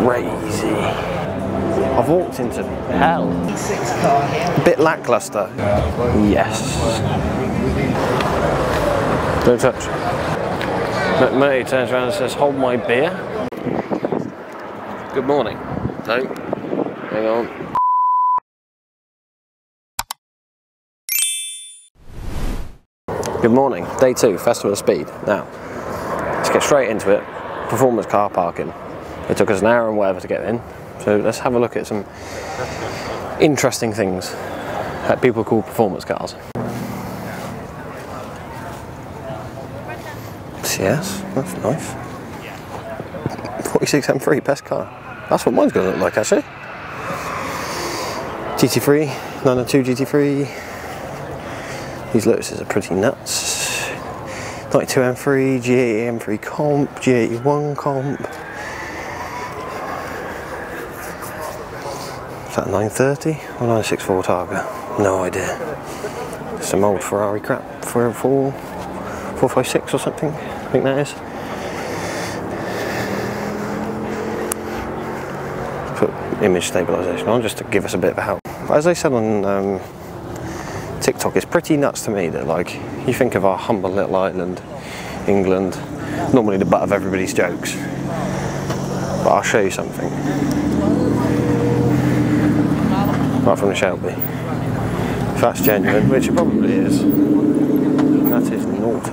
crazy. I've walked into hell. A bit lackluster. Yes. Don't touch. Mate turns around and says, hold my beer. Good morning. No. Hang on. Good morning. Day 2, Festival of Speed. Now, let's get straight into it. Performance car parking. It took us an hour and whatever to get in. So let's have a look at some interesting things that people call performance cars. CS, that's nice. 46 M3, best car. That's what mine's going to look like actually. GT3, 992 GT3. These Lotuses are pretty nuts. 92 M3, G80 M3 comp, G81 comp. Is that 930 or 964 Targa? No idea. Some old Ferrari crap, 404, 456 or something, I think that is. Put image stabilisation on just to give us a bit of a help. But as I said on TikTok, it's pretty nuts to me that, like, you think of our humble little island, England, normally the butt of everybody's jokes. But I'll show you something. Right from the Shelby. If that's genuine, which it probably is, that is naughty.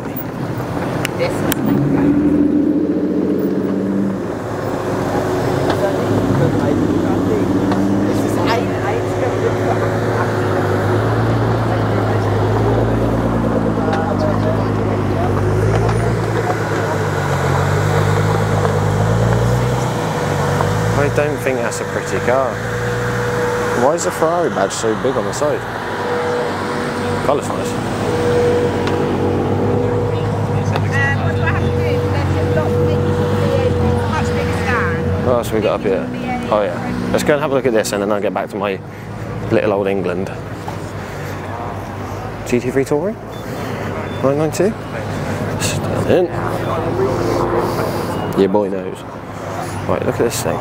I don't think that's a pretty car. Why is the Ferrari badge so big on the side? Colour's nice. What else have we got up here? Oh yeah. Let's go and have a look at this and then I'll get back to my little old England. GT3 Touring? 992? Stand in. Your boy knows. Right, look at this thing.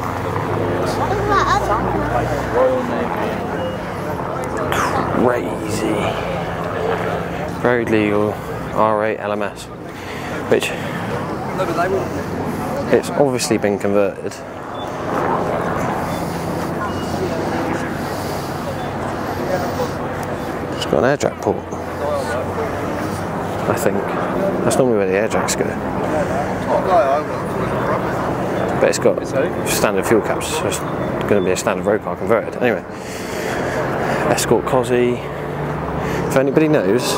Crazy. Road legal R8 LMS, which it's obviously been converted. It's got an air jack port, I think. That's normally where the air jacks go. But it's got standard fuel caps, so it's going to be a standard road car converted. Anyway, Escort Cosy. If anybody knows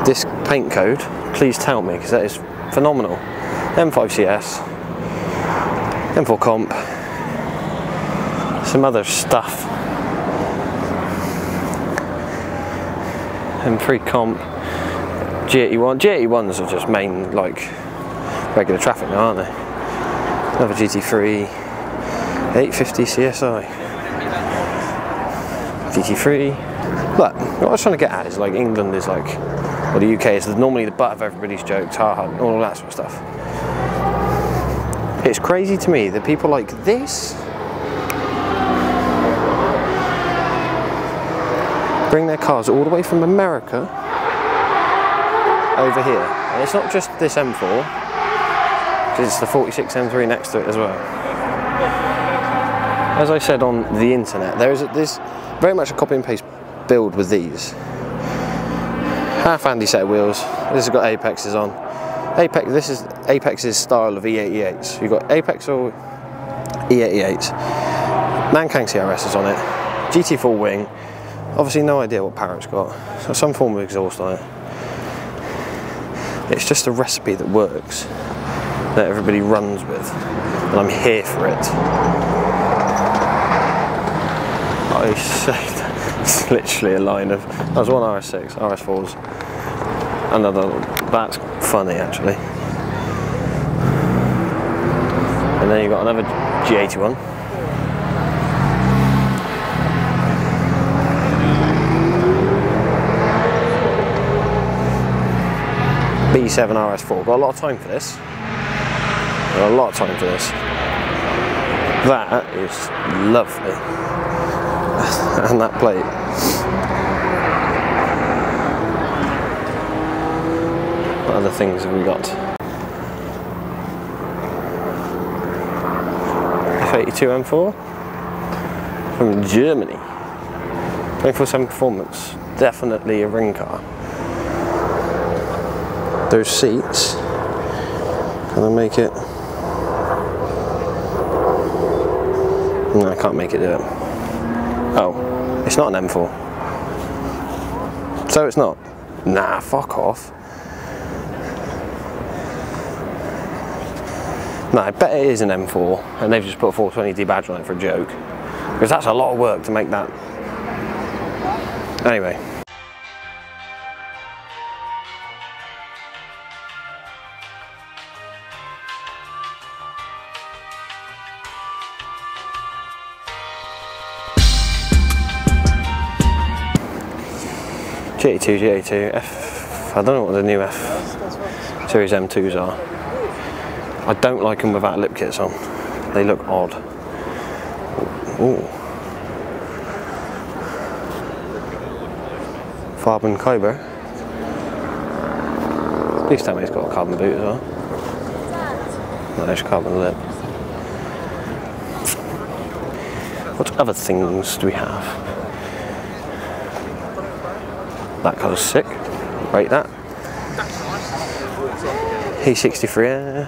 this paint code, please tell me, because that is phenomenal. M5 CS, M4 Comp, some other stuff. M3 Comp, G81. G81s are just main, like, regular traffic now, aren't they? Another GT3, 850 CSI, GT3. But what I was trying to get at is, like, England is like, well, the UK is normally the butt of everybody's jokes, all that sort of stuff. It's crazy to me that people like this bring their cars all the way from America over here. And it's not just this M4. It's the 46 M3 next to it as well. As I said on the internet, there's very much a copy and paste build with these. Half handy set of wheels. This has got Apexes on. This is Apex's style of E88s. You've got Apex or E88s. Nankang CRS is on it. GT4 wing. Obviously no idea what power it's got. So some form of exhaust on it. It's just a recipe that works, that everybody runs with, and I'm here for it. I say it's literally a line of, there's one RS6, RS4s, another, that's funny actually. And then you've got another G81. B7 RS4, got a lot of time for this. Got a lot of time for this. That is lovely. And that plate. What other things have we got? F82 M4 from Germany. 24/7 performance. Definitely a ring car. Those seats. Can I make it? No, I can't make it do it. Oh, it's not an M4. So it's not? Nah, fuck off. No, I bet it is an M4 and they've just put a 420D badge on it for a joke. Because that's a lot of work to make that. Anyway. G82, F. I don't know what the new F Series M2s are. I don't like them without lip kits on. They look odd. Ooh. Carbon Kyber. Please tell me it's got a carbon boot as well. No, there's carbon lip. What other things do we have? That colour's sick. Rate that. E63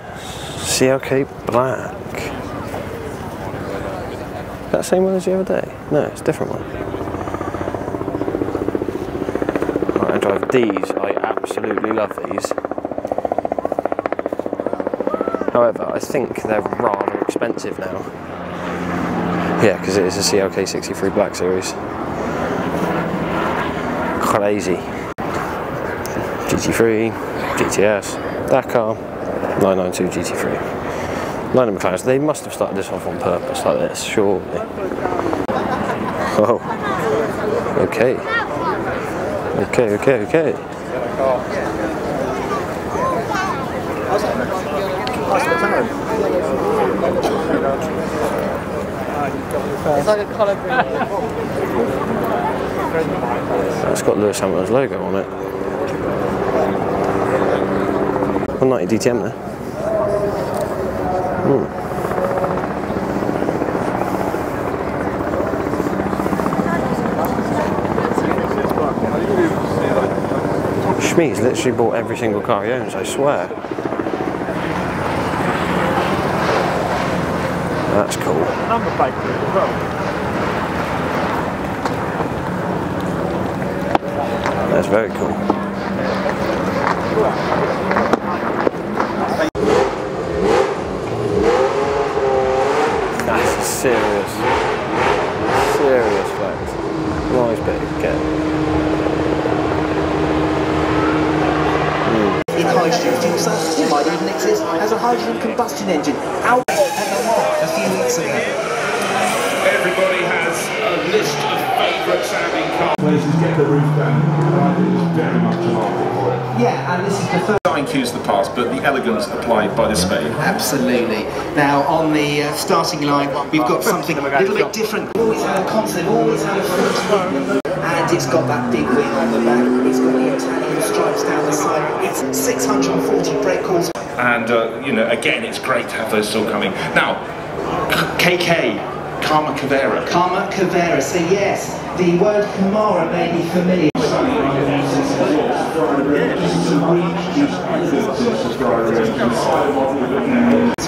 CLK black. Is that the same one as the other day? No, it's a different one. Right, I drive these. I absolutely love these. However, I think they're rather expensive now. Yeah, because it is a CLK 63 Black Series. Crazy. GT3, GTS, Dakar, 992 GT3. Line of McLarens, they must have started this off on purpose like this, surely. Oh. Okay. Okay. It's like a colour green. It's got Lewis Hamilton's logo on it. 190 DTM there. Shmee's literally bought every single car he owns, I swear. That's cool. Number plate as well. That's very cool. That's a serious flex. Nice bit of kit. In hydrogen fuel cells, it might even exist as a hydrogen combustion engine. Out a few weeks ago. Everybody has a list of favourite sounding cars. Places get the roof down. It's very much a market for it. Yeah, and this is the first. Design cues the past, but the elegance applied by the spade. Absolutely. Now on the starting line, we've got something a little bit different. Always had a concept, always had a foot. And it's got that big wing on the back. It's got the Italian stripes down the side. It's 640 brake calls. And, you know, again, it's great to have those still coming. Now, KK, Karma Kavera. Karma Kavera, so yes, the word Kamara may be familiar.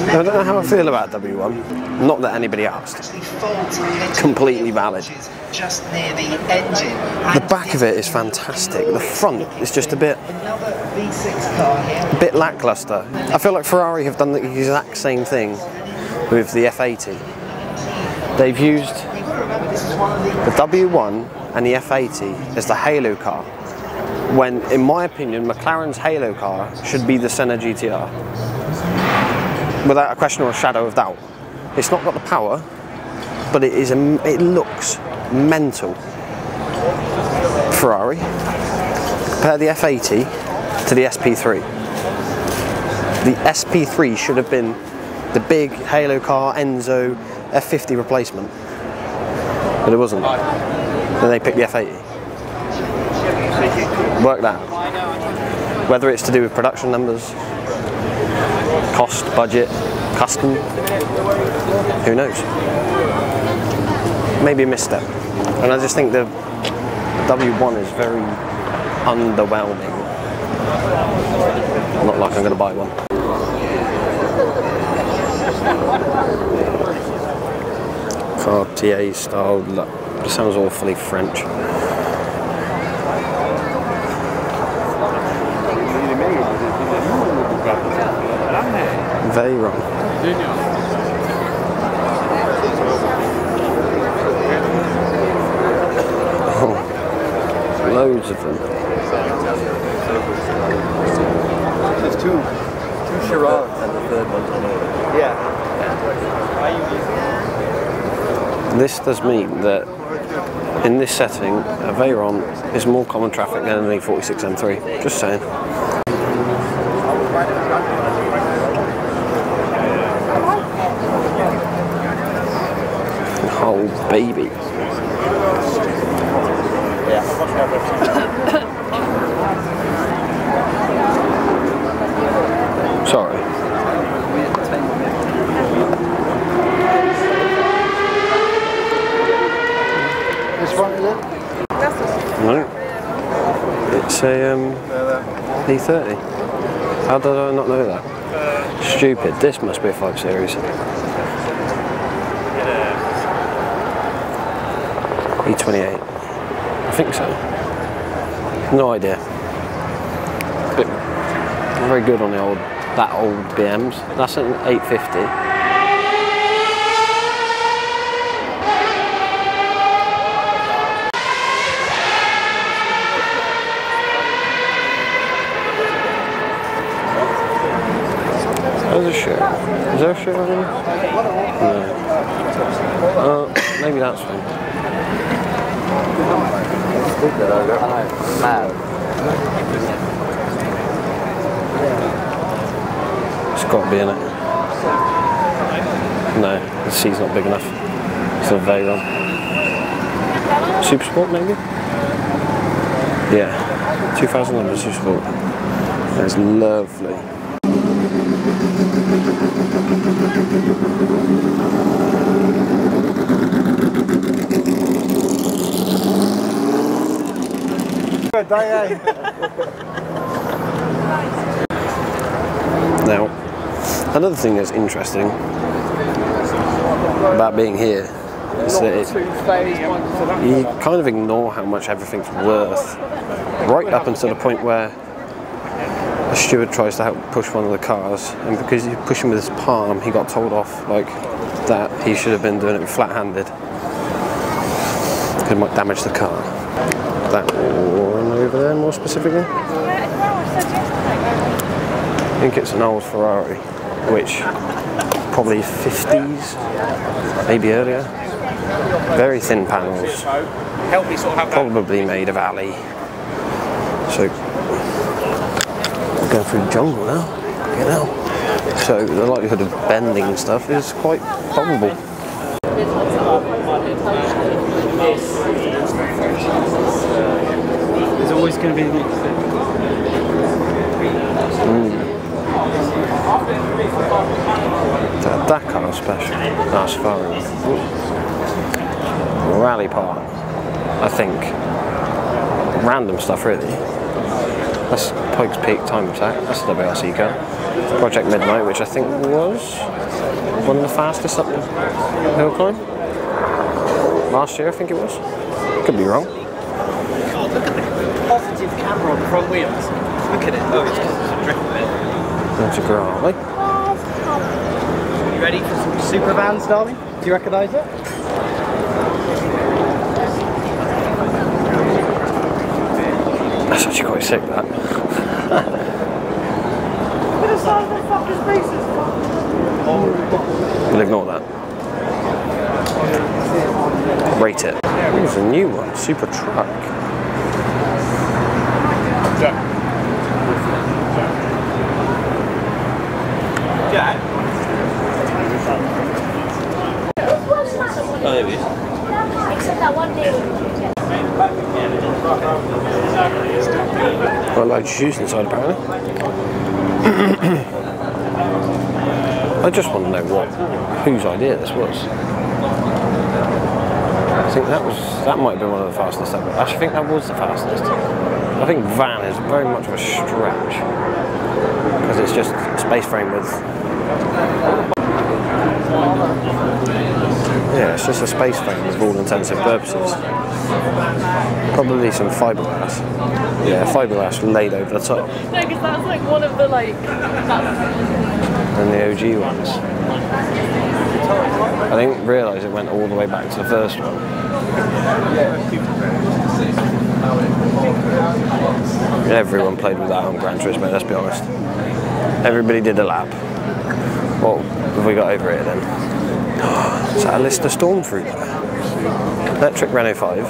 I don't know how I feel about W1. Not that anybody asked. Completely valid. Just near the engine. The back of it is fantastic. The front is just a bit lackluster. I feel like Ferrari have done the exact same thing with the F80. They've used the W1 and the F80 as the halo car, when, in my opinion, McLaren's halo car should be the Senna GTR. Without a question or a shadow of doubt. It's not got the power, but it looks mental. Ferrari. Compare the F80 to the SP3. The SP3 should have been the big halo car, Enzo, F50 replacement, but it wasn't. Then they picked the F80. Worked out. Whether it's to do with production numbers, cost, budget, custom, who knows? Maybe a misstep. And I just think the W1 is very underwhelming. Not like I'm going to buy one. Cartier style look. It sounds awfully French. Very wrong. Oh, loads of them. There's two Shiraz and the third one's on order. Yeah. This does mean that in this setting, a Veyron is more common traffic than an E46 M3. Just saying. Oh, baby. Sorry. Which one is it? No. It's a E30. How did I not know that? Stupid. This must be a 5 Series. E28. I think so. No idea. But very good on the that old BMs. That's an 850. There's a shirt. Is there a shirt over there? No. Maybe that's one. It's got to be in it. No, the C's not big enough. It's a Veyron. Super Sport maybe? Yeah, 2011 Super Sport. That's lovely. Now, another thing that's interesting about being here is that you kind of ignore how much everything's worth, right up until the point where a steward tries to help push one of the cars, and because you push him with his palm, he got told off like that. He should have been doing it flat-handed. It might damage the car. That one over there, more specifically. I think it's an old Ferrari, which probably 50s, maybe earlier. Very thin panels, probably made of alley. So, going through the jungle now, you know. So the likelihood of bending and stuff is quite probable. There's always going to be the next step. That Dakar special. That's Safari. Rally part, I think. Random stuff really. That's Pikes Peak Time Attack. That's a WRC car. Project Midnight, which I think was one of the fastest up the hill climb. Last year, I think it was. Could be wrong. God, look at the positive camera on the front wheels. Look at it. Oh, it's just a drift bit. That's a Ferrari. You ready for some super vans, darling? Do you recognise it? That's actually quite sick, that. We'll ignore that. Rate it. Here's a new one, Super Truck. there he is. Except that one day. Got loads of shoes inside apparently. I just want to know whose idea this was. I think that might have been one of the fastest ever. Actually, I think that was the fastest. I think van is very much of a stretch because it's just space frame with. Yeah, it's just a space frame with all intensive purposes. Probably some fiberglass. Yeah, fiberglass laid over the top. No, because that's like one of the And the OG ones. I didn't realise it went all the way back to the first one. Everyone played with that on Gran Turismo, let's be honest. Everybody did a lap. What have we got over here then? Is that a Lister Storm fruit there? Electric Renault 5.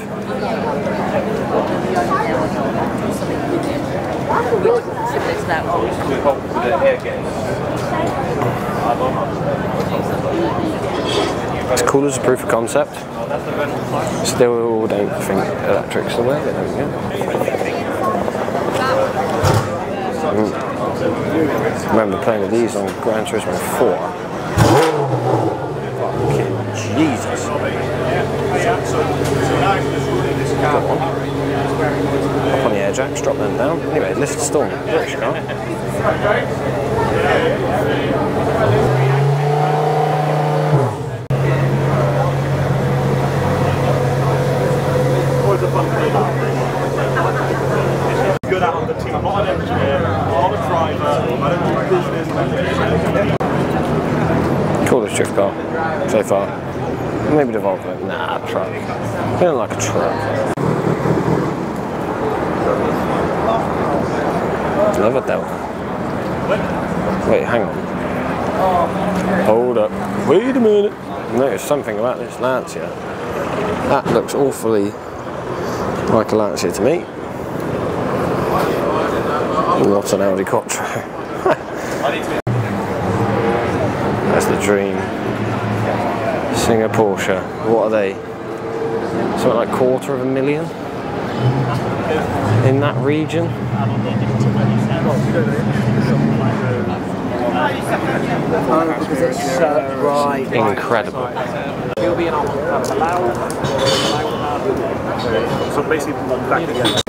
It's cool as a proof of concept. Still don't think electric's the way, but there we go. I remember playing with these on Gran Turismo 4. Fucking Jesus. Up on the air jacks, drop them down. Anyway, Lister Storm, British car. Good out on the team. I'm not an engineer, I'm a driver, I don't do business. Coolest drift car so far. Maybe the Volvo. Nah, truck. Feeling like a truck. Love a Delta. Wait, hang on. Hold up. Wait a minute. Notice something about this Lancia. That looks awfully like a Lancia to me. Not an Audi Quattro. That's the dream. Singer Porsche. What are they? Something like $250,000 in that region. Because it's so bright. Incredible. So basically, back again.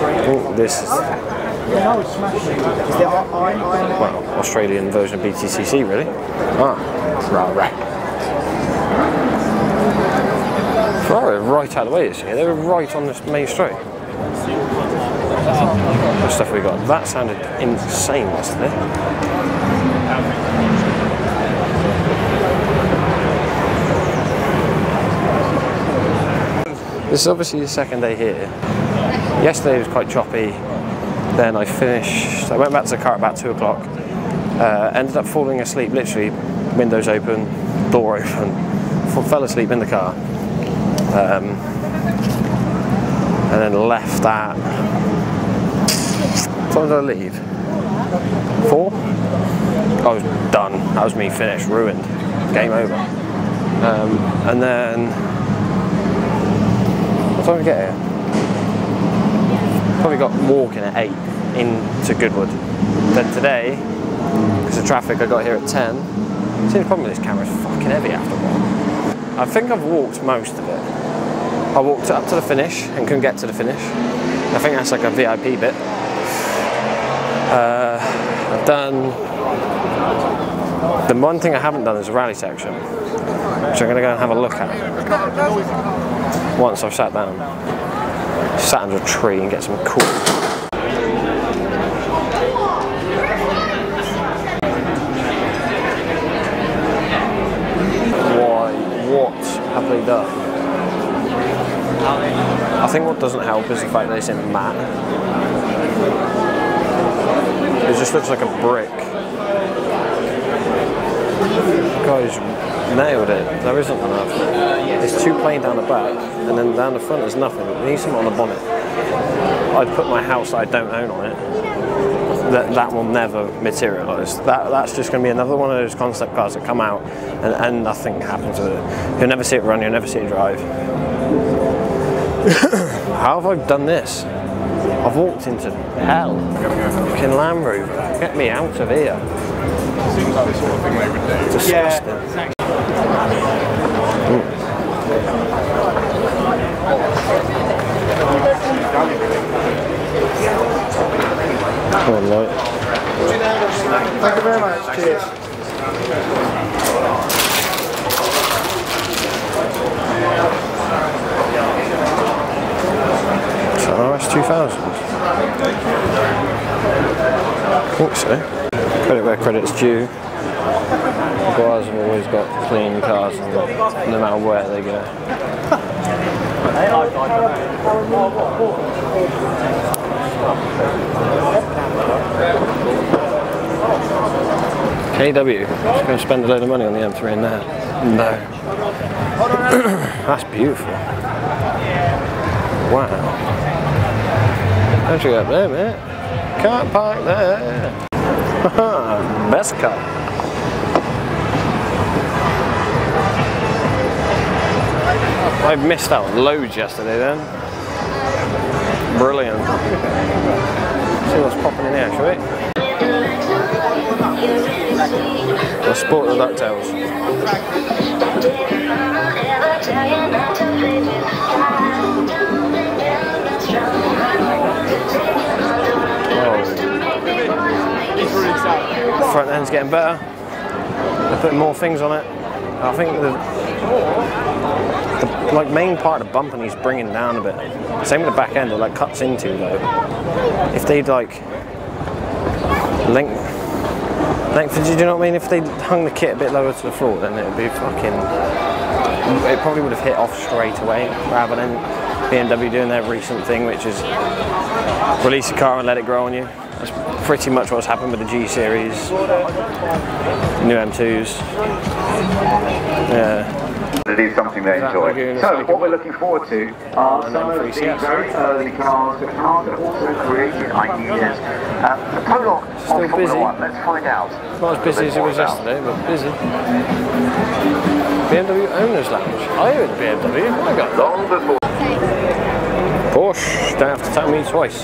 I think this is well, Australian version of BTCC, really. Ah, right. Ferrari were right out of the way this year. They were right on this main straight. The stuff we got. That sounded insane yesterday. This is obviously the second day here. Yesterday was quite choppy. Then I finished. I went back to the car at about 2 o'clock. Ended up falling asleep, literally, windows open, door open. Fell asleep in the car. And then left at. What time did I leave? 4? I was done. That was me finished, ruined. Game over. And then. What time did we get here? Probably got walking at 8 into Goodwood. Then today, because of traffic, I got here at 10. See, the problem with this camera is fucking heavy after a while. I think I've walked most of it. I walked up to the finish and couldn't get to the finish. I think that's like a VIP bit. I've done... The one thing I haven't done is a rally section, which I'm going to go and have a look at once I've sat down. Sat under a tree and get some cool. What have they done? I think what doesn't help is the fact that it's in matte. It just looks like a brick. Guys, nailed it. There isn't enough. It's too plain down the back, and then down the front there's nothing. It needs something on the bonnet. I'd put my house that I don't own on it. that will never materialise. That's just going to be another one of those concept cars that come out and nothing happens with it. You'll never see it run, you'll never see it drive. How have I done this? I've walked into hell. Fucking Land Rover, get me out of here. Seems like the sort of thing they would do. Disgusting. Come on, Lloyd. Thank you very much. Cheers. Is that RS 2000? I think so. Credit where credit's due. The guys have always got clean cars, no matter where they go. KW, just going to spend a load of money on the M3 in there. No. That's beautiful. Wow. Don't you go up there, mate? Can't park there. Best car. I missed out on loads yesterday then. Brilliant. See what's popping in here, shall we? We'll sport the ducktails. Oh. Front end's getting better. They're putting more things on it. I think the like main part of the bumper needs bringing down a bit. Same with the back end, it like cuts into though. If they'd like length, do you know what I mean? If they hung the kit a bit lower to the floor, then it'd be fucking. It probably would have hit off straight away, rather than BMW doing their recent thing, which is release a car and let it grow on you. That's pretty much what's happened with the G series, new M2s. Yeah. To do something they enjoy. So what we're looking forward to are some of the very early cars that also created ideas. The prologue on Formula 1, let's find out. Not as busy as it was yesterday, but busy. BMW Owners Lounge. I own BMW, I got Long before. Porsche, don't have to tell me twice.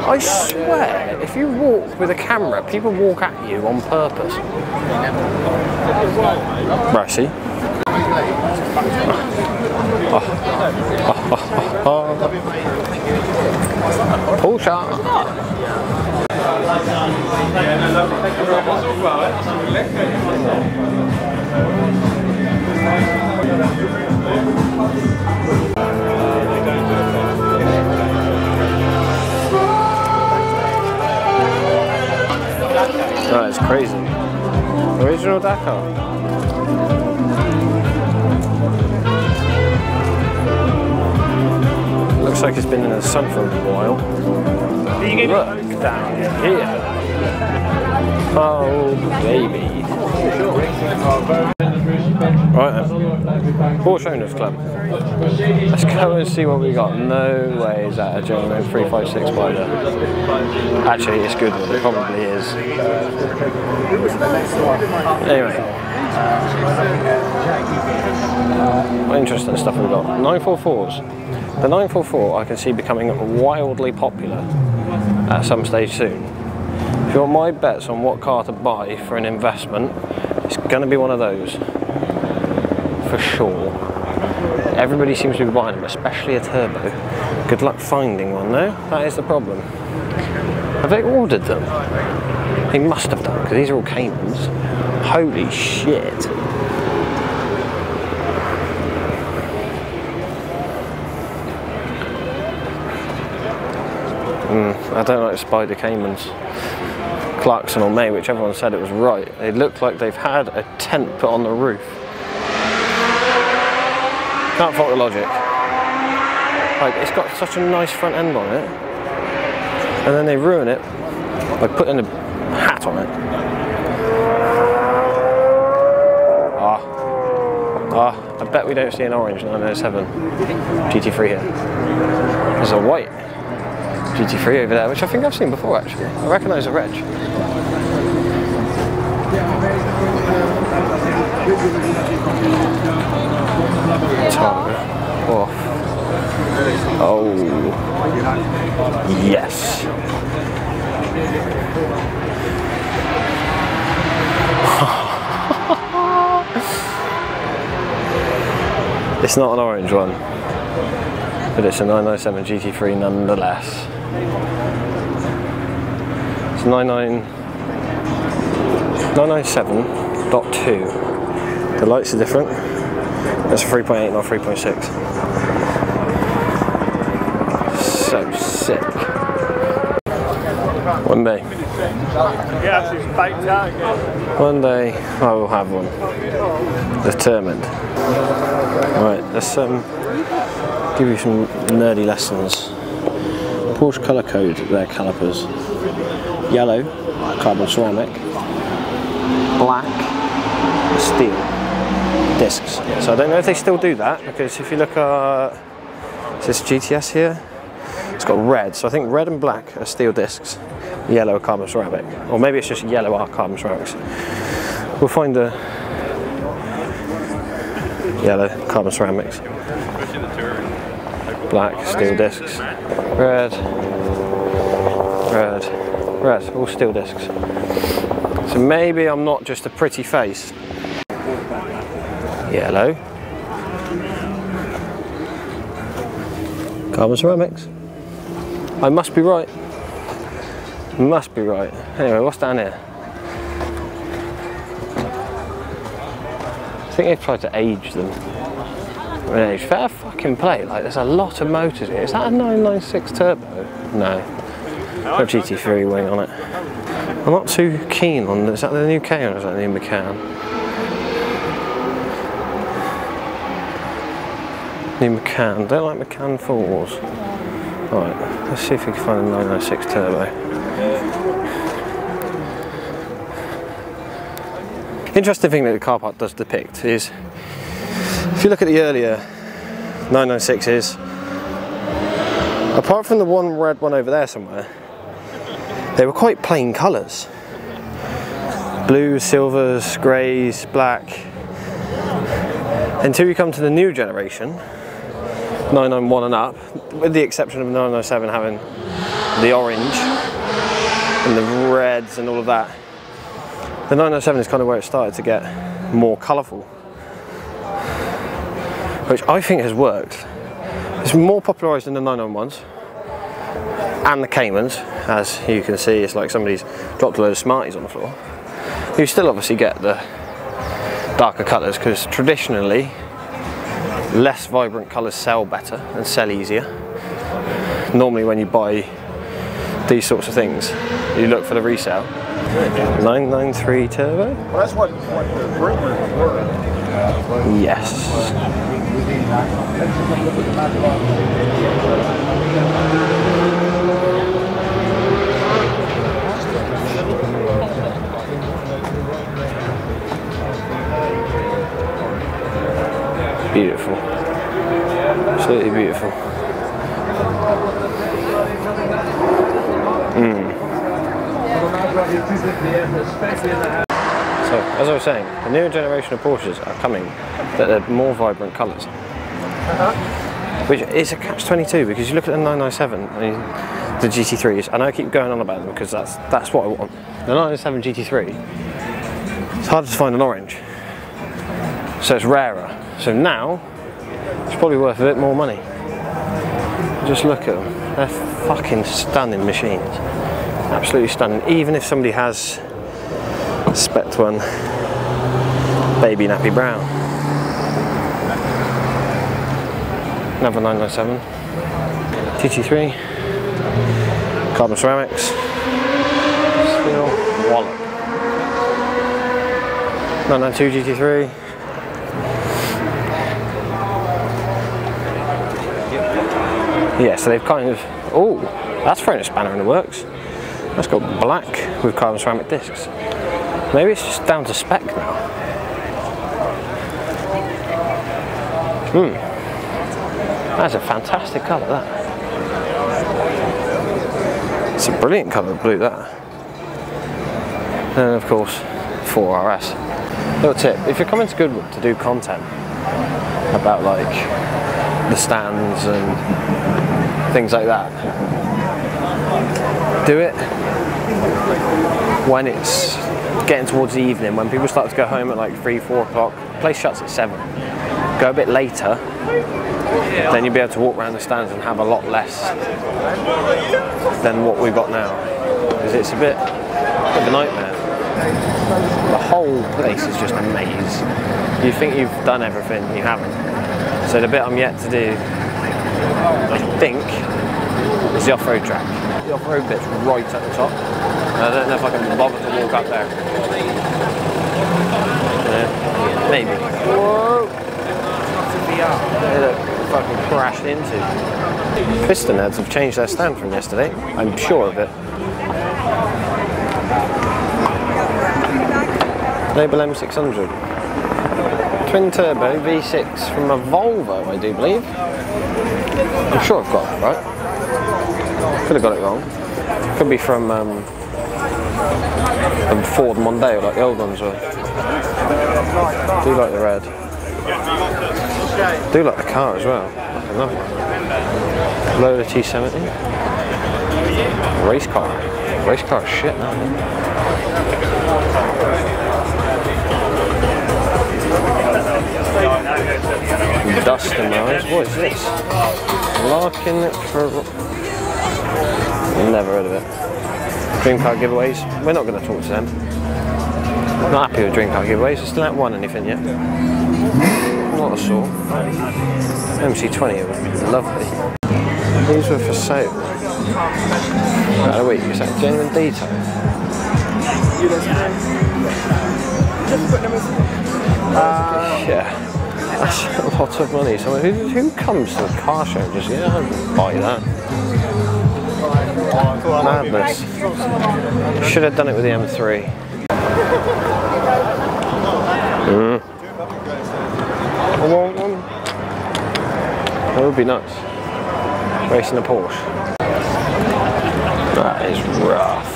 I swear, if you walk with a camera, people walk at you on purpose. Right, see? Porsche. Oh, it's crazy. Original Dakar. Looks like it's been in the sun for a while. Look down here. Oh, baby. Right then. Porsche Owners Club. Let's go and see what we got. No way is that a German 356 Spider. Actually, it's Goodwood. It probably is. Anyway. What interesting stuff we've got. 944s. The 944 I can see becoming wildly popular at some stage soon. If you want my bets on what car to buy for an investment, it's going to be one of those. For sure. Everybody seems to be buying them, especially a turbo. Good luck finding one though, that is the problem. Have they ordered them? They must have done, because these are all Caymans. Holy shit. I don't like Spider Caymans. Clarkson or May, whichever one said it was right. They look like they've had a tent put on the roof. Can't fault the logic. Like, it's got such a nice front end on it, and then they ruin it by putting a hat on it. I bet we don't see an orange 907 GT3 here. There's a white GT3 over there, which I think I've seen before actually. I recognise the reg. Target off. Oh, yes. It's not an orange one, but it's a 997 GT3 nonetheless. It's 997.2. The lights are different. It's a 3.8, not 3.6. So sick. One day. Yeah, she's baked out again. One day I will have one. Determined. Right, let's give you some nerdy lessons. Porsche colour code their calipers. Yellow, carbon ceramic. Black, steel discs. So I don't know if they still do that, because if you look at this GTS here, it's got red. So I think red and black are steel discs, yellow are carbon ceramic, or maybe it's just yellow are carbon ceramics. We'll find the yellow carbon ceramics, black steel discs, red, red, red, all steel discs. So maybe I'm not just a pretty face. Yellow, carbon ceramics. I must be right. Must be right. Anyway, what's down here? I think they've tried to age them. Fair fucking play, like there's a lot of motors here. Is that a 996 turbo? No. Got a GT3 wing on it. I'm not too keen on, is that the new K or is that the new Macan? New Macan, don't like Macan 4s. Right, let's see if we can find a 996 turbo. Interesting thing that the car park does depict is, if you look at the earlier 996s, apart from the one red one over there somewhere, they were quite plain colours. Blues, silvers, greys, black. Until you come to the new generation, 991 and up, with the exception of 997 having the orange and the reds and all of that, the 997 is kind of where it started to get more colourful, which I think has worked. It's more popularised than the 991s and the Caymans. As you can see, it's like somebody's dropped a load of Smarties on the floor. You still obviously get the darker colours, because traditionally less vibrant colours sell better and sell easier. Normally when you buy these sorts of things, you look for the resale. 993 turbo? Well, that's what the rumors were. Yes. Beautiful. Absolutely beautiful. So, as I was saying, the newer generation of Porsches are coming that are more vibrant colours. Which is a catch-22, because you look at the 997, I mean, the GT3s, and I keep going on about them because that's what I want. The 997 GT3, it's harder to find an orange, so it's rarer. So now, it's probably worth a bit more money. Just look at them. They're fucking stunning machines. Absolutely stunning. Even if somebody has spec one, baby nappy brown. Another 997. GT3. Carbon ceramics. Steel wallop. 992 GT3. Yeah, so they've kind of, oh, that's throwing a spanner in the works. That's got black with carbon ceramic discs. Maybe it's just down to spec now. That's a fantastic colour, that. It's a brilliant colour of blue, that. And of course, 4RS. Little tip, if you're coming to Goodwood to do content about like the stands and things like that, do it when it's getting towards the evening, when people start to go home at like 3, 4 o'clock. The place shuts at 7. Go a bit later, then you'll be able to walk around the stands and have a lot less than what we've got now, because it's a bit of a nightmare. The whole place is just a maze. You think you've done everything, you haven't. So the bit I'm yet to do, I think, is the off-road track. The off-road bit's right at the top. I don't know if I can bother to walk up there. Maybe. Whoa! Look, fucking crashed into. Piston heads have changed their stand from yesterday. I'm sure of it. Label M600. Twin turbo V6 from a Volvo, I do believe. I'm sure I've got it right. Could have got it wrong. Could be from a Ford Mondeo, like the old ones were. Do like the red. Do like the car as well. I love it. Loader T70. Race car. Race car is shit now. Dust in my eyes. What is this? Larkin for... Never heard of it. Dream car giveaways. We're not going to talk to them. Not happy with dream car giveaways. I still haven't won anything yet. Not a saw. MC20 would be lovely. These were for sale. About a week. Is that genuine detail? Yeah. That's a lot of money. So who comes to the car show and just, yeah, I'll buy that? Madness. Should have done it with the M3. I want one. That would be nuts. Racing a Porsche. That is rough.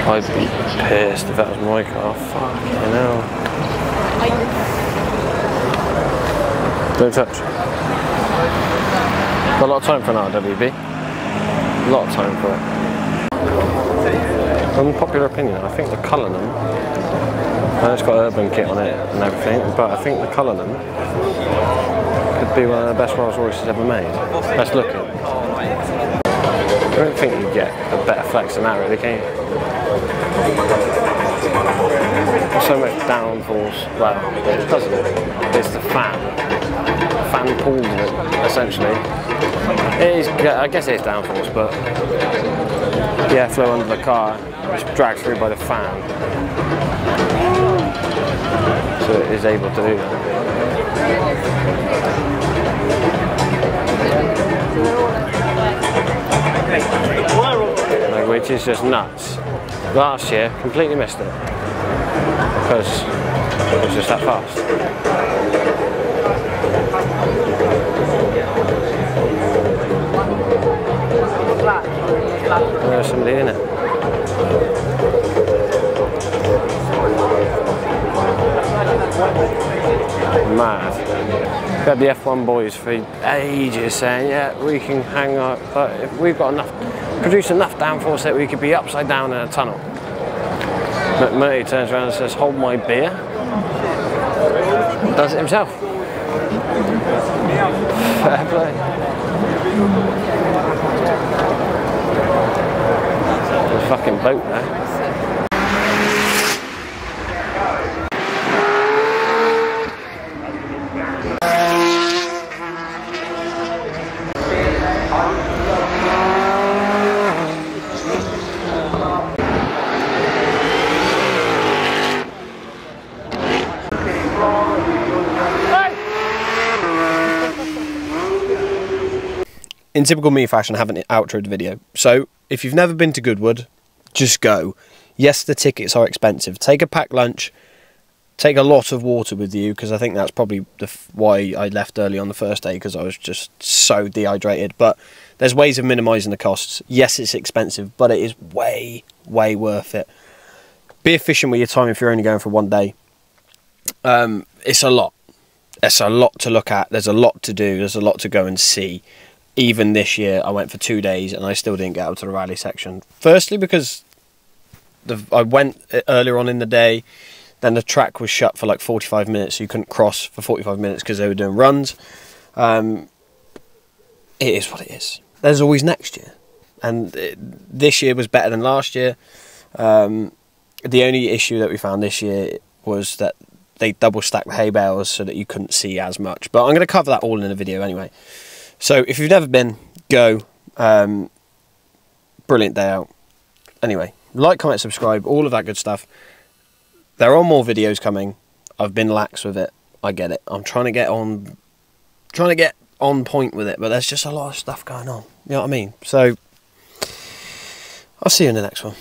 I'd be pissed if that was my car. Fucking hell. Don't touch. Got a lot of time for an RWB. A lot of time for it. Unpopular opinion, I think the Cullinan, I know it's got urban kit on it and everything, but I think the Cullinan could be one of the best Rolls Royces ever made. Best looking. I don't think you get a better flex than that, really, can you? So much downforce. Well, it doesn't. It's the fan. Fan pulls it, essentially. It is, I guess it is downforce, but the airflow under the car is dragged through by the fan. So it is able to do that. Like, which is just nuts. Last year, completely missed it. Because it was just that fast. There's somebody in it. Mad. We had the F1 boys for ages saying, yeah, we can hang up, but if we've got enough, produce enough downforce that we could be upside down in a tunnel. McMurray turns around and says, hold my beer. Does it himself. Fair play. There's a fucking boat there. In typical me fashion, I haven't outroed the video. So, if you've never been to Goodwood, just go. Yes, the tickets are expensive. Take a packed lunch. Take a lot of water with you, because I think that's probably why I left early on the first day, because I was just so dehydrated. But There's ways of minimising the costs. Yes, it's expensive, but it is way, way worth it. Be efficient with your time if you're only going for 1 day. It's a lot. It's a lot to look at. There's a lot to do. There's a lot to go and see. Even this year, I went for 2 days and I still didn't get out to the rally section. Firstly, because I went earlier on in the day, then the track was shut for like 45 minutes, so you couldn't cross for 45 minutes because they were doing runs. It is what it is. There's always next year. And this year was better than last year. The only issue that we found this year was that they double stacked the hay bales so that you couldn't see as much. But I'm going to cover that all in a video anyway. So if you've never been, go. Brilliant day out. Anyway, like, comment, subscribe, all of that good stuff. There are more videos coming. I've been lax with it. I get it. I'm trying to get on point with it, but there's just a lot of stuff going on. You know what I mean? So I'll see you in the next one.